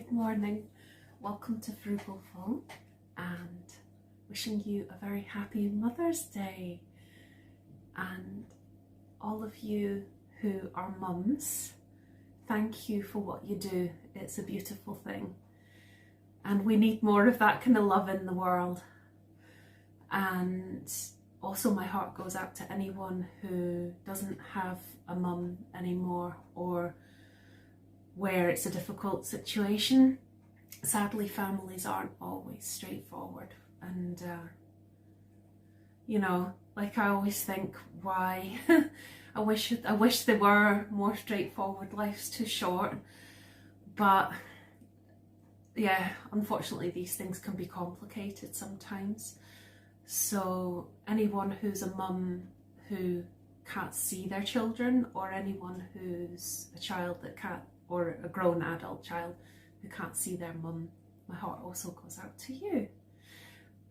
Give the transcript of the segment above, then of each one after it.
Good morning, welcome to Frugalful and wishing you a very happy Mother's Day. And all of you who are mums, thank you for what you do. It's a beautiful thing and we need more of that kind of love in the world. And also my heart goes out to anyone who doesn't have a mum anymore or where it's a difficult situation. Sadly, families aren't always straightforward, and you know, like I always think, why? I wish they were more straightforward. Life's too short, but yeah, unfortunately these things can be complicated sometimes. So anyone who's a mum who can't see their children, or anyone who's a child that can't, or a grown adult child who can't see their mum, my heart also goes out to you.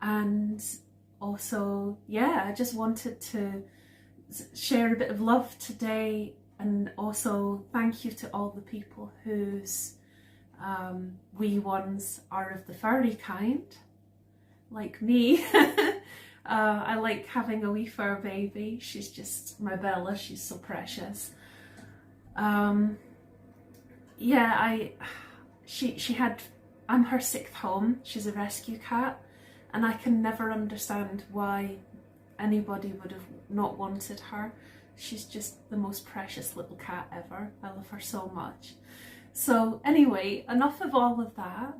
And also, yeah, I just wanted to share a bit of love today, and also thank you to all the people whose wee ones are of the furry kind, like me. I like having a wee fur baby. She's just my Bella, she's so precious. Yeah, she had, I'm her 6th home. She's a rescue cat, and I can never understand why anybody would have not wanted her. She's just the most precious little cat ever. I love her so much. So anyway, enough of all of that,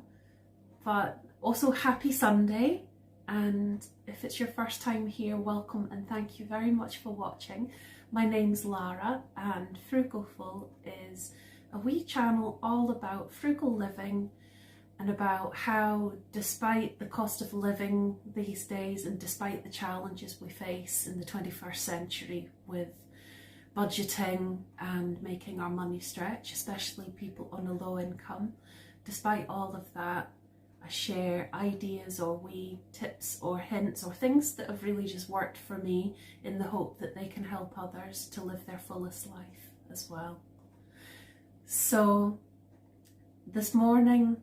but also happy Sunday. And if it's your first time here, welcome and thank you very much for watching. My name's Lara, and Frugalful is a wee channel all about frugal living and about how, despite the cost of living these days and despite the challenges we face in the 21st century with budgeting and making our money stretch, especially people on a low income, despite all of that, I share ideas or wee tips or hints or things that have really just worked for me, in the hope that they can help others to live their fullest life as well. So this morning,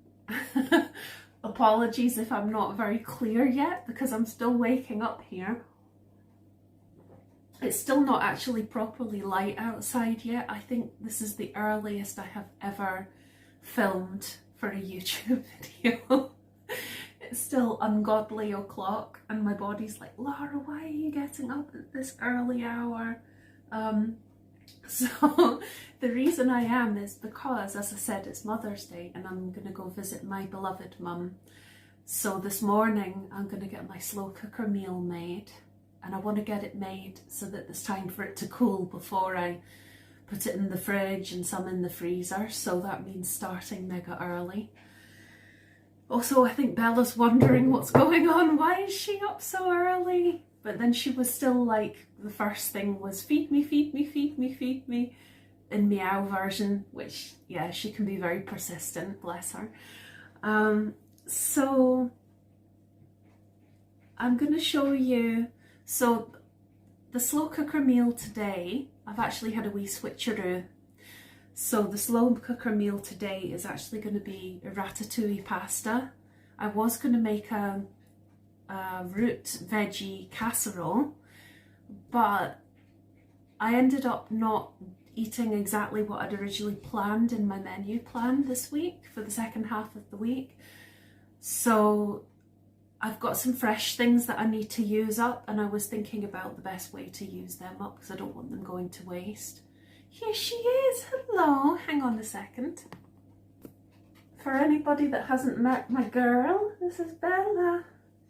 apologies if I'm not very clear yet, because I'm still waking up here. It's still not actually properly light outside yet. I think this is the earliest I have ever filmed for a YouTube video. It's still ungodly o'clock and my body's like, Lara, why are you getting up at this early hour? So the reason I am is because, as I said, it's Mother's Day and I'm going to go visit my beloved mum. So this morning I'm going to get my slow cooker meal made, and I want to get it made so that there's time for it to cool before I put it in the fridge and some in the freezer. So that means starting mega early. Also, I think Bella's wondering what's going on. Why is she up so early? But then she was still like, the first thing was feed me, feed me, feed me, feed me, in meow version, which, yeah, she can be very persistent, bless her. So I'm going to show you, so the slow cooker meal today, I've actually had a wee switcheroo. So the slow cooker meal today is actually going to be a ratatouille pasta. I was going to make a root veggie casserole, but I ended up not eating exactly what I'd originally planned in my menu plan this week for the second half of the week. So I've got some fresh things that I need to use up, and I was thinking about the best way to use them up because I don't want them going to waste. Here she is, hello, hang on a second. For anybody that hasn't met my girl, this is Bella.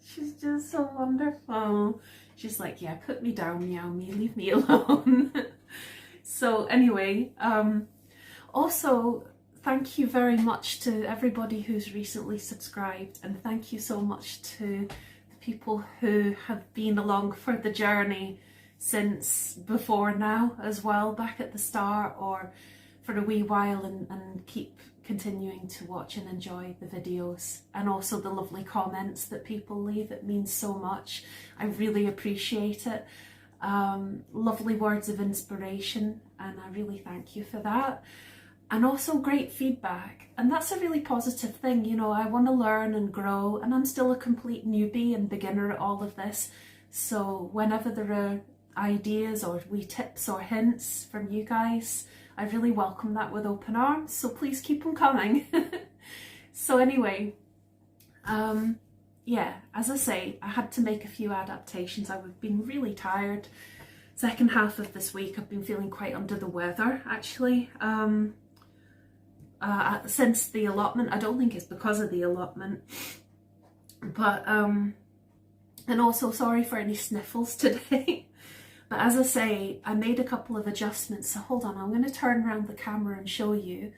She's just so wonderful. She's like, yeah, put me down, meow me, leave me alone. So anyway, also thank you very much to everybody who's recently subscribed, and thank you so much to the people who have been along for the journey since before now as well, back at the start or for a wee while, and keep continuing to watch and enjoy the videos, and also the lovely comments that people leave. It means so much. I really appreciate it. Lovely words of inspiration, and I really thank you for that. and also great feedback. And that's a really positive thing. You know, I want to learn and grow, and I'm still a complete newbie and beginner at all of this. So whenever there are ideas or wee tips or hints from you guys, I really welcome that with open arms. So please keep them coming. So anyway, yeah, as I say, I had to make a few adaptations. I've been really tired. Second half of this week, I've been feeling quite under the weather, actually. Since the allotment, I don't think it's because of the allotment, but and also sorry for any sniffles today. But as I say, I made a couple of adjustments. So hold on, I'm going to turn around the camera and show you.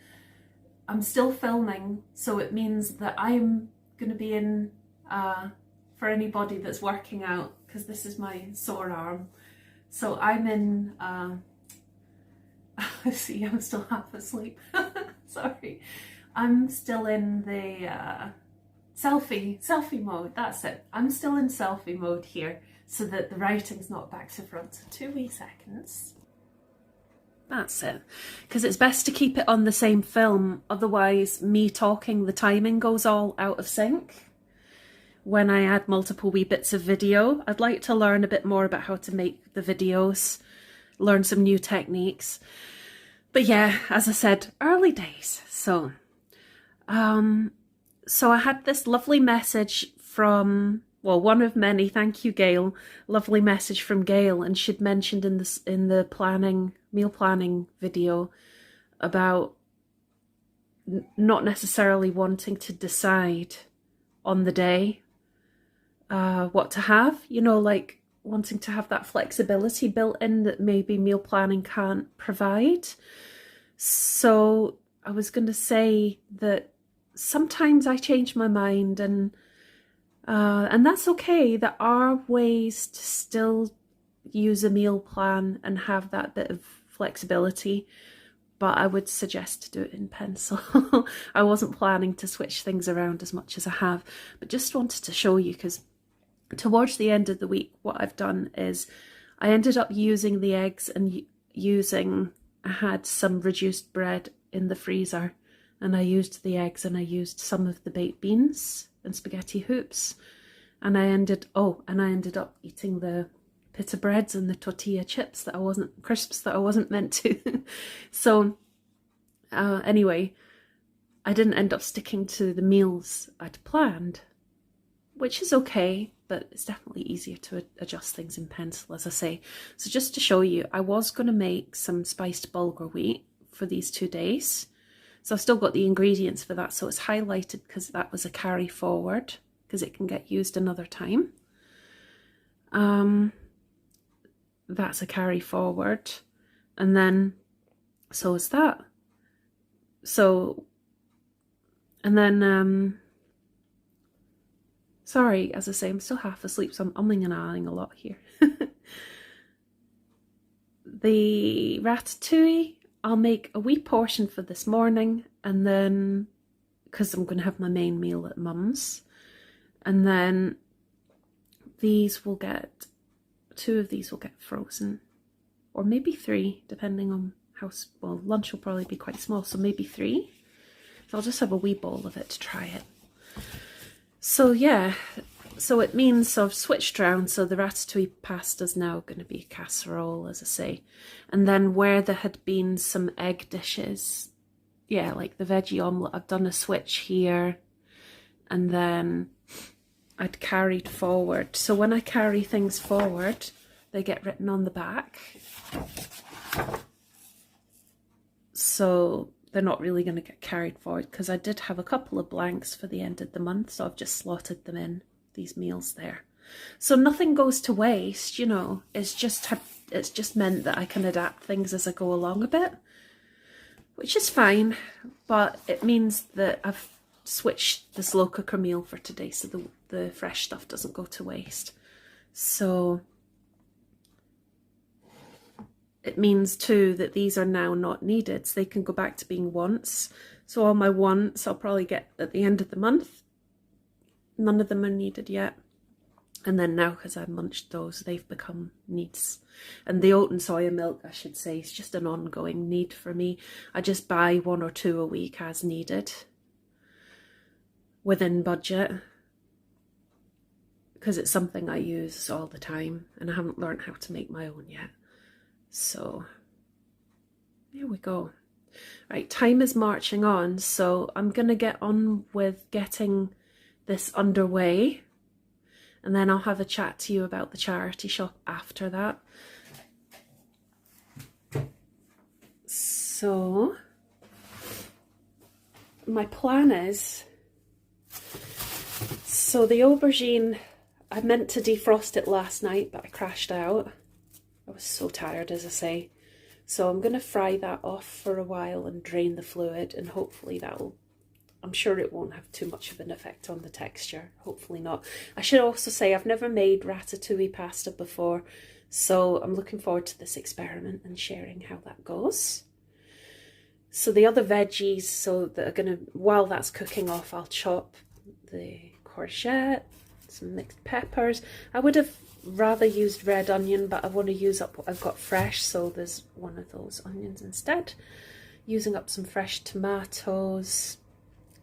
I'm still filming, so it means that I'm going to be in, for anybody that's working out, because this is my sore arm. So I'm in, see, I'm still half asleep. Sorry. I'm still in the selfie mode. That's it. I'm still in selfie mode here, so that the writing's not back to front. So 2 wee seconds. That's it. Because it's best to keep it on the same film, otherwise me talking, the timing goes all out of sync when I add multiple wee bits of video. I'd like to learn a bit more about how to make the videos, learn some new techniques. But yeah, as I said, early days. So, so I had this lovely message from, well, one of many, thank you Gail, lovely message from Gail, and she'd mentioned in the meal planning video about not necessarily wanting to decide on the day what to have, you know, like wanting to have that flexibility built in that maybe meal planning can't provide. So I was going to say that sometimes I change my mind, and that's okay. There are ways to still use a meal plan and have that bit of flexibility, but I would suggest to do it in pencil. I wasn't planning to switch things around as much as I have, but just wanted to show you, because towards the end of the week, what I've done is I ended up using the eggs and I had some reduced bread in the freezer, and I used the eggs and I used some of the baked beans and spaghetti hoops, and I ended up eating the pita breads and the tortilla chips crisps that I wasn't meant to. So anyway, I didn't end up sticking to the meals I'd planned, which is okay, but it's definitely easier to adjust things in pencil, as I say. So just to show you, I was going to make some spiced bulgur wheat for these 2 days. So I've still got the ingredients for that, so it's highlighted because that was a carry forward, because it can get used another time. That's a carry forward, and then so is that. So, and then sorry, as I say, I'm still half asleep, so I'm umming and ahhing a lot here. The ratatouille, I'll make a wee portion for this morning, and then, because I'm going to have my main meal at Mum's, and then these will get, 2 of these will get frozen, or maybe 3, depending on how, well, lunch will probably be quite small, so maybe 3. So I'll just have a wee bowl of it to try it. So yeah, so it means, so I've switched around, so the ratatouille pasta is now going to be a casserole, as I say. And then where there had been some egg dishes, yeah, like the veggie omelette, I've done a switch here, and then I'd carried forward. So when I carry things forward, they get written on the back. So they're not really going to get carried forward, because I did have a couple of blanks for the end of the month, so I've just slotted them in, these meals there. So nothing goes to waste, you know. It's just meant that I can adapt things as I go along a bit, which is fine, but it means that I've switched the slow cooker meal for today, so the fresh stuff doesn't go to waste. So it means too that these are now not needed, so they can go back to being wants. So all my wants I'll probably get at the end of the month. None of them are needed yet. And then now, because I've munched those, they've become needs. And the oat and soya milk, I should say, is just an ongoing need for me. I just buy 1 or 2 a week as needed, within budget, because it's something I use all the time, and I haven't learned how to make my own yet. So here we go. Right, time is marching on, so I'm going to get on with getting this underway, and then I'll have a chat to you about the charity shop after that. So my plan is, so the aubergine, I meant to defrost it last night, but I crashed out. I was so tired, as I say. So I'm going to fry that off for a while and drain the fluid, and hopefully that'll, I'm sure it won't have too much of an effect on the texture. Hopefully not. I should also say I've never made ratatouille pasta before, so I'm looking forward to this experiment and sharing how that goes. So the other veggies, so that are going to, while that's cooking off, I'll chop the courgette, some mixed peppers. I would have rather used red onion, but I want to use up what I've got fresh, so there's one of those onions instead. Using up some fresh tomatoes.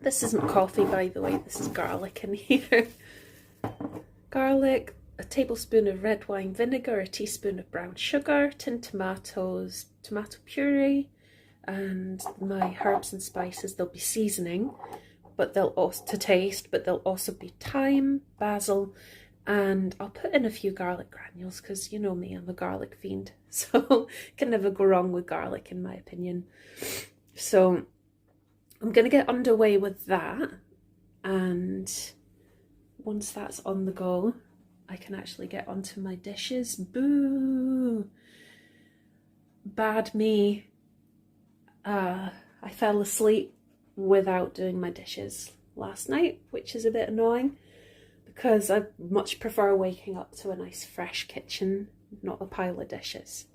This isn't coffee, by the way, this is garlic in here. Garlic, a tablespoon of red wine vinegar, a teaspoon of brown sugar, tinned tomatoes, tomato puree, and my herbs and spices. They'll be seasoning, but they'll also, to taste, but there'll also be thyme, basil, and I'll put in a few garlic granules, because you know me, I'm a garlic fiend, so can never go wrong with garlic in my opinion. So I'm going to get underway with that, and once that's on the go, I can actually get onto my dishes. Boo! Bad me. I fell asleep without doing my dishes last night, which is a bit annoying, because I much prefer waking up to a nice fresh kitchen, not a pile of dishes.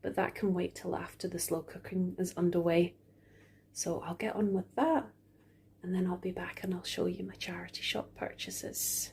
But that can wait till after the slow cooking is underway. So I'll get on with that, and then I'll be back and I'll show you my charity shop purchases.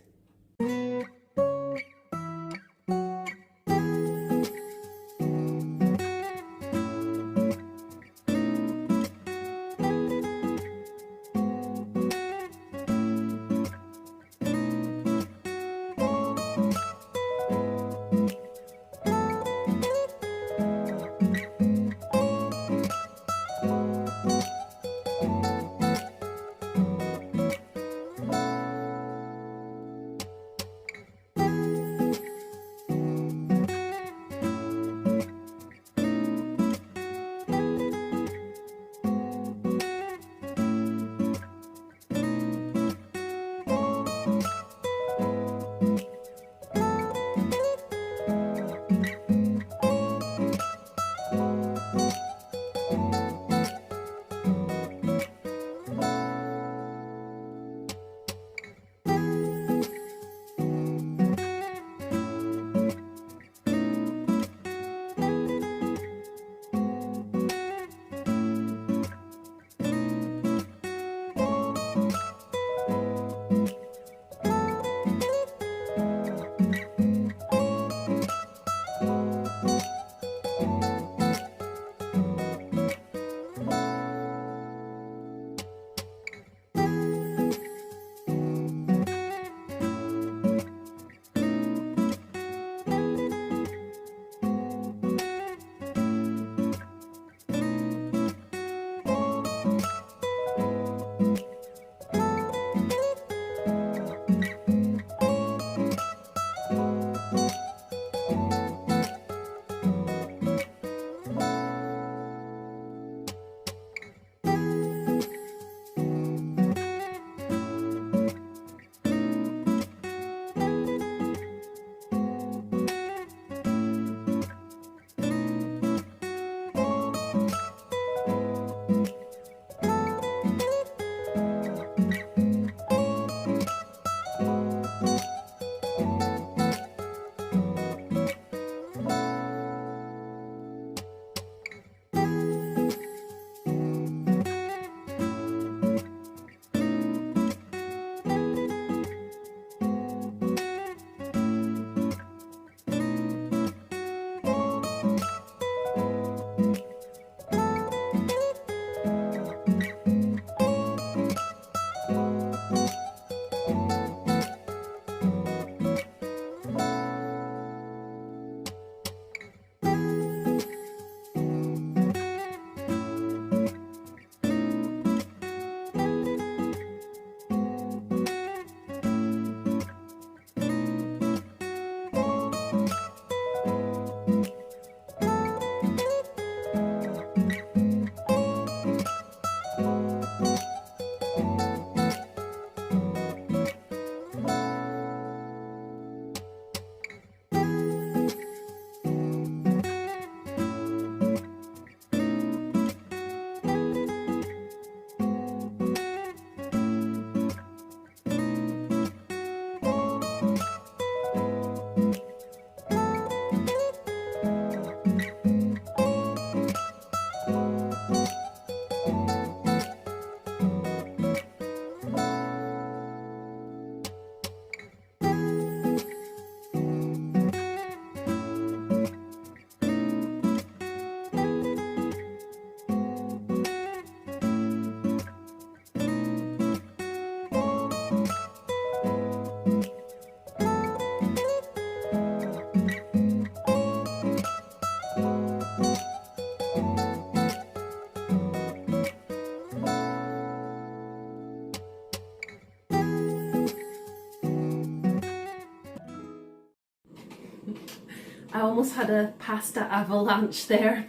I almost had a pasta avalanche there.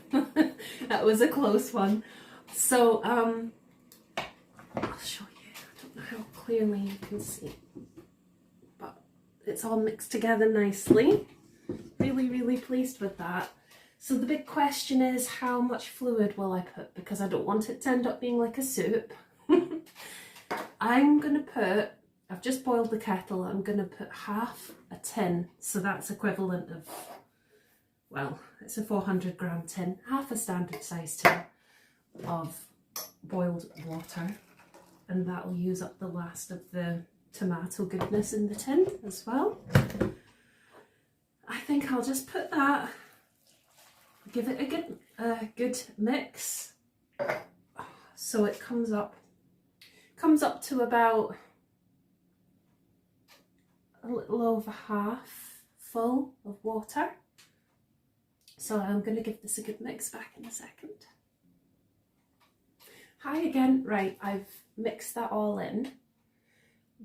That was a close one. So I'll show you. I don't know how clearly you can see, but it's all mixed together nicely. Really, really pleased with that. So the big question is, how much fluid will I put? Because I don't want it to end up being like a soup. I'm going to put, I've just boiled the kettle, I'm going to put half a tin. So that's equivalent of, well, it's a 400 gram tin, half a standard size tin of boiled water. And that will use up the last of the tomato goodness in the tin as well. I think I'll just put that, give it a good mix, so it comes up to about a little over half full of water. So I'm going to give this a good mix back in a second. Hi again. Right, I've mixed that all in.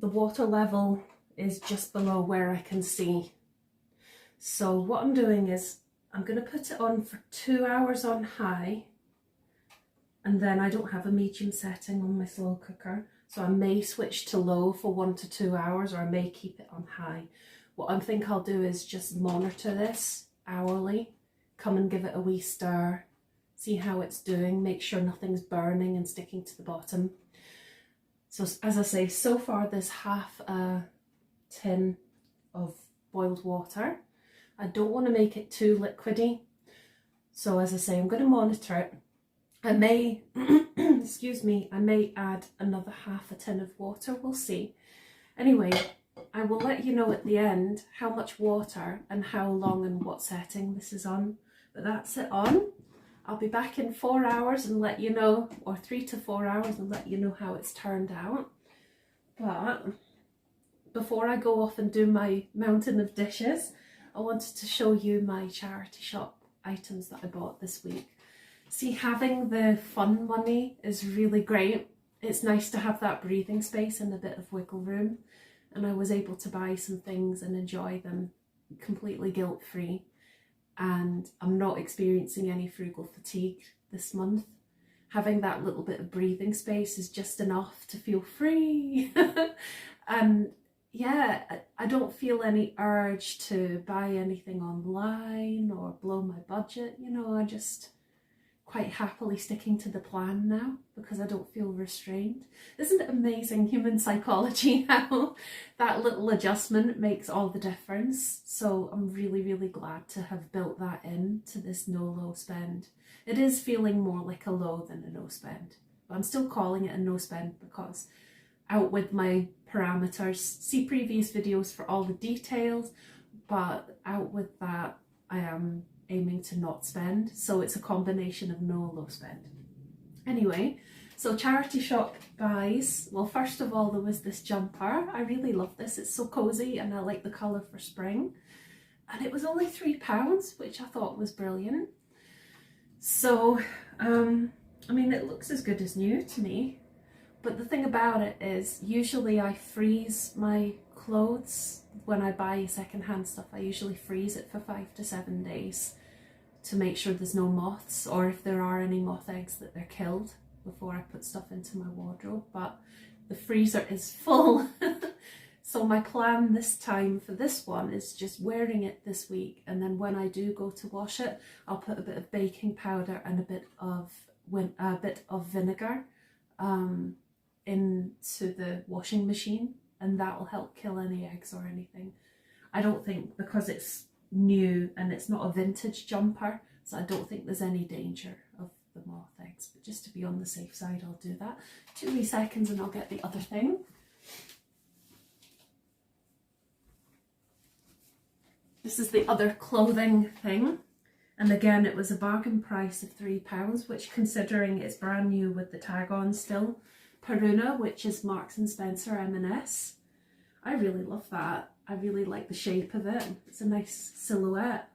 The water level is just below where I can see. So what I'm doing is I'm going to put it on for 2 hours on high, and then I don't have a medium setting on my slow cooker, so I may switch to low for 1 to 2 hours, or I may keep it on high. What I think I'll do is just monitor this hourly, come and give it a wee stir, see how it's doing, make sure nothing's burning and sticking to the bottom. So as I say, so far there's half a tin of boiled water. I don't want to make it too liquidy. So as I say, I'm going to monitor it. I may, excuse me, I may add another half a tin of water, we'll see. Anyway, I will let you know at the end how much water and how long and what setting this is on. But that's it on. I'll be back in 4 hours and let you know, or 3 to 4 hours and let you know how it's turned out. But before I go off and do my mountain of dishes, I wanted to show you my charity shop items that I bought this week. See, having the fun money is really great. It's nice to have that breathing space and a bit of wiggle room. And I was able to buy some things and enjoy them completely guilt-free. And I'm not experiencing any frugal fatigue this month. Having that little bit of breathing space is just enough to feel free. And yeah, I don't feel any urge to buy anything online or blow my budget. You know, I just quite happily sticking to the plan now because I don't feel restrained. Isn't it amazing, human psychology, how that little adjustment makes all the difference? So I'm really, really glad to have built that in to this no low spend. It is feeling more like a low than a no spend, but I'm still calling it a no spend because out with my parameters. See previous videos for all the details, but out with that I am aiming to not spend, so it's a combination of no low spend. Anyway, so charity shop buys. Well, first of all, there was this jumper. I really love this. It's so cozy and I like the colour for spring. And it was only £3, which I thought was brilliant. So, I mean, it looks as good as new to me. But the thing about it is, usually I freeze my clothes when I buy secondhand stuff. I usually freeze it for 5 to 7 days to make sure there's no moths, or if there are any moth eggs, that they're killed before I put stuff into my wardrobe. But the freezer is full. So my plan this time for this one is just wearing it this week, and then when I do go to wash it, I'll put a bit of baking powder and a bit of vinegar into the washing machine, and that will help kill any eggs or anything. I don't think, because it's new and it's not a vintage jumper, so I don't think there's any danger of the moth eggs, but just to be on the safe side, I'll do that. 2 wee seconds and I'll get the other thing. This is the other clothing thing, and again it was a bargain price of £3, which, considering it's brand new with the tag on still, Peruna, which is Marks and Spencer M&S. I really love that. I really like the shape of it. It's a nice silhouette.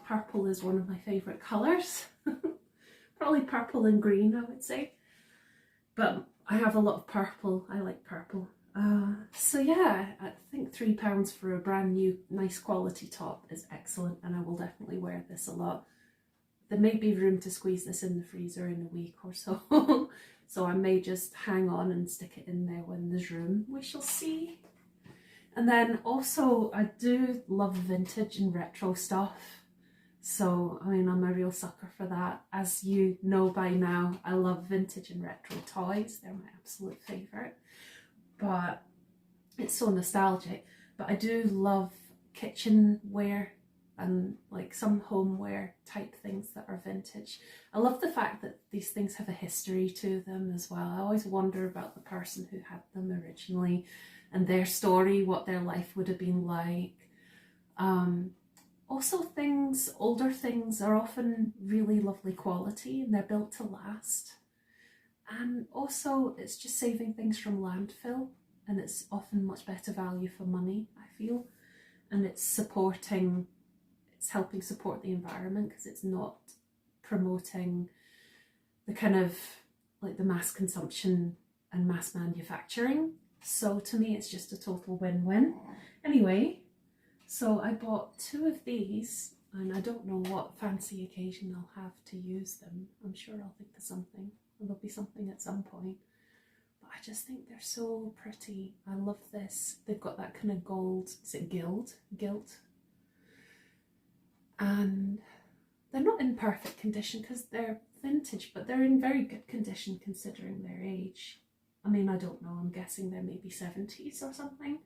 Purple is one of my favourite colours. Probably purple and green, I would say. But I have a lot of purple. I like purple. So yeah, I think £3 for a brand new nice quality top is excellent, and I will definitely wear this a lot. There may be room to squeeze this in the freezer in a week or so. So I may just hang on and stick it in there when there's room. We shall see. And then also I do love vintage and retro stuff. So, I mean, I'm a real sucker for that. As you know by now, I love vintage and retro toys. They're my absolute favourite. But it's so nostalgic. But I do love kitchenware and like some homeware type things that are vintage. I love the fact that these things have a history to them as well. I always wonder about the person who had them originally and their story, what their life would have been like. Also older things are often really lovely quality and they're built to last. And also it's just saving things from landfill, and it's often much better value for money, I feel. And it's helping support the environment because it's not promoting the kind of like the mass consumption and mass manufacturing. So to me, it's just a total win-win. Anyway, so I bought 2 of these, and I don't know what fancy occasion I'll have to use them. I'm sure I'll think of something, and there'll be something at some point. But I just think they're so pretty. I love this. They've got that kind of gold, is it gilt? And they're not in perfect condition because they're vintage, but they're in very good condition considering their age. I mean, I don't know, I'm guessing they're maybe 70s or something,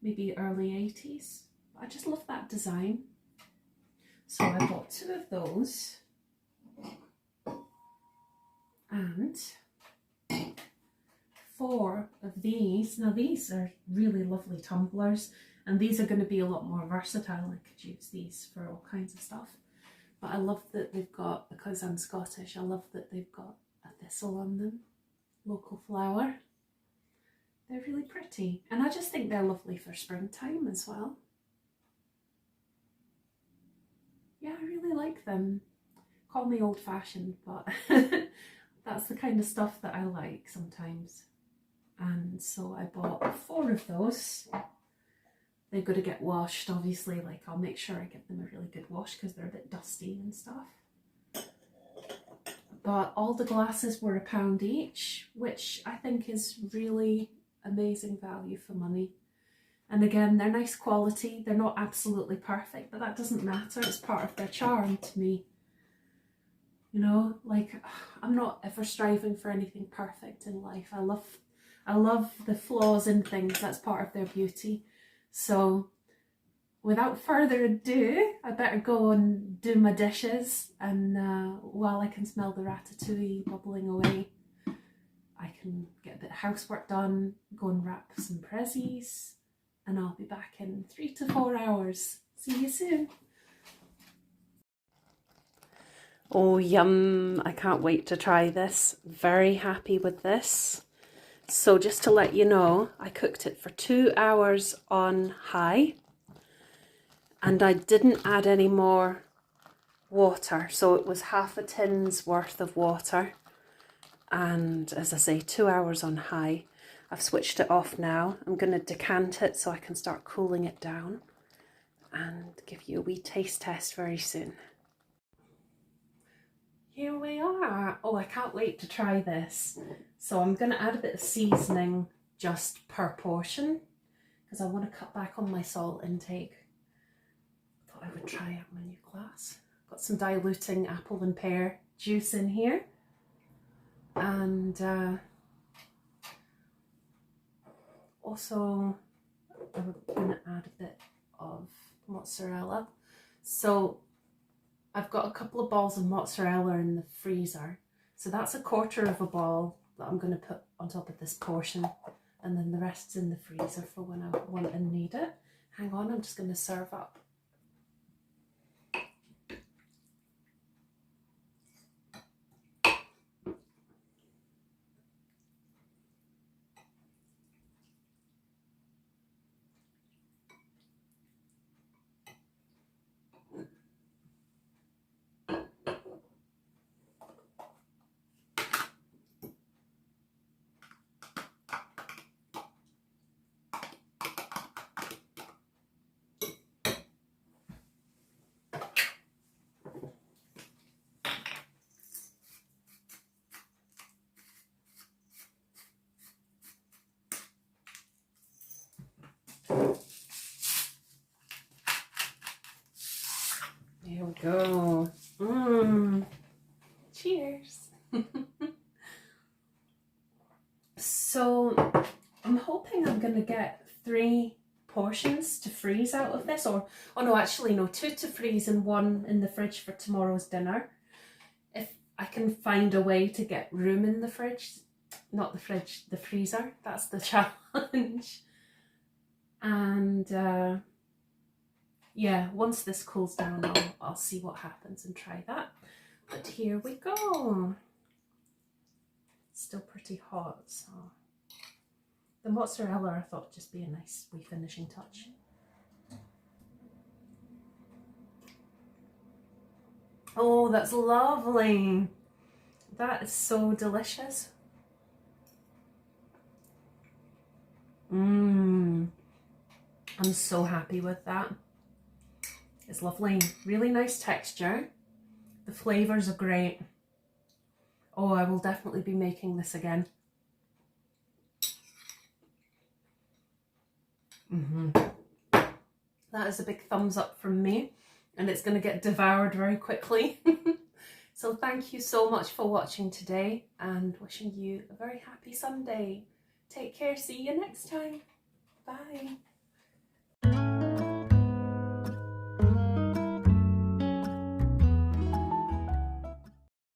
maybe early 80s. But I just love that design. So I bought 2 of those. And 4 of these. Now these are really lovely tumblers, and these are going to be a lot more versatile. I could use these for all kinds of stuff. But I love that they've got, because I'm Scottish, I love that they've got a thistle on them. Local flower. They're really pretty, and I just think they're lovely for springtime as well. Yeah, I really like them. Call me old-fashioned, but that's the kind of stuff that I like sometimes. And so I bought 4 of those. They've got to get washed, obviously. Like, I'll make sure I give them a really good wash because they're a bit dusty and stuff. But all the glasses were £1 each, which I think is really amazing value for money. And again, they're nice quality. They're not absolutely perfect, but that doesn't matter. It's part of their charm to me. You know, like, I'm not ever striving for anything perfect in life. I love the flaws in things. That's part of their beauty. So without further ado, I better go and do my dishes, and while I can smell the ratatouille bubbling away, I can get a bit of housework done, go and wrap some prezzies, and I'll be back in 3 to 4 hours. See you soon. Oh yum, I can't wait to try this. Very happy with this. So just to let you know, I cooked it for 2 hours on high. And I didn't add any more water, so it was half a tin's worth of water. And as I say, 2 hours on high. I've switched it off now. I'm going to decant it so I can start cooling it down and give you a wee taste test very soon. Here we are. Oh, I can't wait to try this. So I'm going to add a bit of seasoning just per portion because I want to cut back on my salt intake. I would try out my new glass. Got some diluting apple and pear juice in here, and also I'm going to add a bit of mozzarella. So I've got a couple of balls of mozzarella in the freezer, so that's 1/4 of a ball that I'm going to put on top of this portion, and then the rest's in the freezer for when I want and need it. Hang on, I'm just going to serve up. go. Cheers. So I'm hoping I'm going to get 3 portions to freeze out of this, or oh no, actually no, 2 to freeze and 1 in the fridge for tomorrow's dinner. If I can find a way to get room in the fridge, not the fridge, the freezer, that's the challenge. And yeah, once this cools down, I'll see what happens and try that. But here we go. It's still pretty hot, so the mozzarella I thought would just be a nice wee finishing touch. Oh, that's lovely. That is so delicious. I'm so happy with that. It's lovely, really nice texture. The flavours are great. Oh, I will definitely be making this again. That is a big thumbs up from me, and it's going to get devoured very quickly. So thank you so much for watching today, and wishing you a very happy Sunday. Take care, see you next time. Bye.